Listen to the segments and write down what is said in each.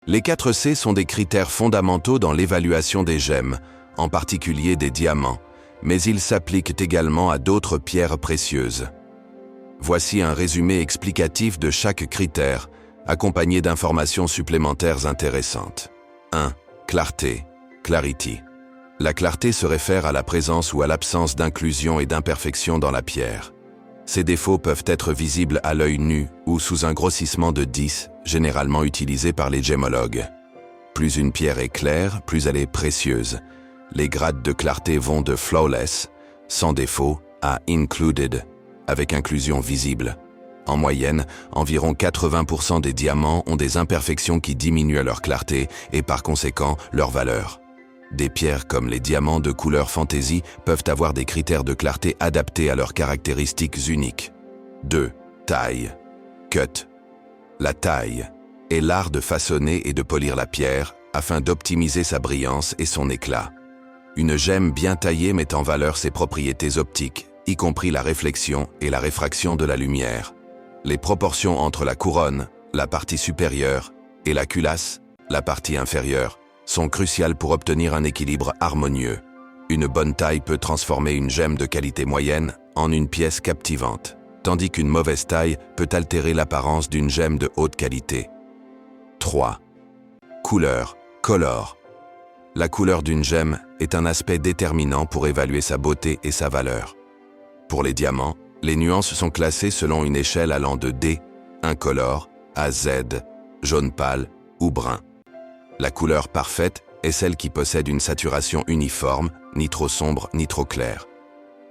Les 4 C sont des critères fondamentaux dans l'évaluation des gemmes, en particulier des diamants, mais ils s'appliquent également à d'autres pierres précieuses. Voici un résumé explicatif de chaque critère, accompagné d'informations supplémentaires intéressantes. 1. Clarté, clarity. La clarté se réfère à la présence ou à l'absence d'inclusion et d'imperfection dans la pierre. Ces défauts peuvent être visibles à l'œil nu ou sous un grossissement de 10, généralement utilisé par les gemmologues. Plus une pierre est claire, plus elle est précieuse. Les grades de clarté vont de flawless, sans défaut, à included, avec inclusion visible. En moyenne, environ 80% des diamants ont des imperfections qui diminuent leur clarté et par conséquent leur valeur. Des pierres comme les diamants de couleur fantaisie peuvent avoir des critères de clarté adaptés à leurs caractéristiques uniques. 2. Taille. Cut. La taille est l'art de façonner et de polir la pierre afin d'optimiser sa brillance et son éclat. Une gemme bien taillée met en valeur ses propriétés optiques, y compris la réflexion et la réfraction de la lumière. Les proportions entre la couronne, la partie supérieure, et la culasse, la partie inférieure, sont cruciales pour obtenir un équilibre harmonieux. Une bonne taille peut transformer une gemme de qualité moyenne en une pièce captivante, tandis qu'une mauvaise taille peut altérer l'apparence d'une gemme de haute qualité. 3. Couleur, color. La couleur d'une gemme est un aspect déterminant pour évaluer sa beauté et sa valeur. Pour les diamants, les nuances sont classées selon une échelle allant de D, incolore, à Z, jaune pâle ou brun. La couleur parfaite est celle qui possède une saturation uniforme, ni trop sombre ni trop claire.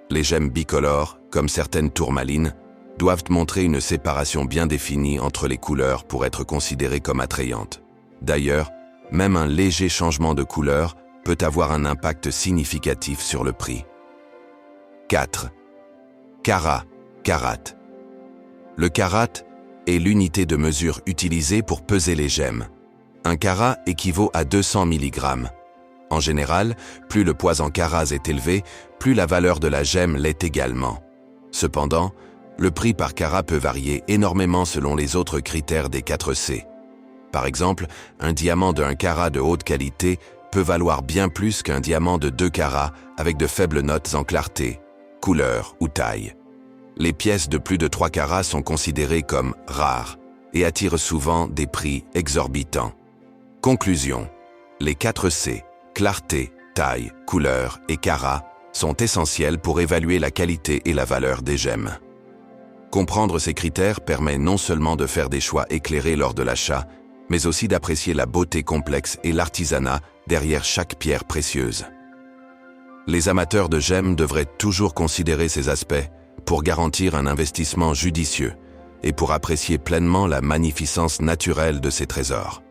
Les gemmes bicolores, comme certaines tourmalines, doivent montrer une séparation bien définie entre les couleurs pour être considérées comme attrayantes. D'ailleurs, même un léger changement de couleur peut avoir un impact significatif sur le prix. 4. Carat, carat. Le carat est l'unité de mesure utilisée pour peser les gemmes. Un carat équivaut à 200 mg. En général, plus le poids en carats est élevé, plus la valeur de la gemme l'est également. Cependant, le prix par carat peut varier énormément selon les autres critères des 4 C. Par exemple, un diamant de 1 carat de haute qualité peut valoir bien plus qu'un diamant de 2 carats avec de faibles notes en clarté, couleur ou taille. Les pièces de plus de 3 carats sont considérées comme rares et attirent souvent des prix exorbitants. Conclusion. Les 4 C, clarté, taille, couleur et carat, sont essentiels pour évaluer la qualité et la valeur des gemmes. Comprendre ces critères permet non seulement de faire des choix éclairés lors de l'achat, mais aussi d'apprécier la beauté complexe et l'artisanat derrière chaque pierre précieuse. Les amateurs de gemmes devraient toujours considérer ces aspects pour garantir un investissement judicieux et pour apprécier pleinement la magnificence naturelle de ces trésors.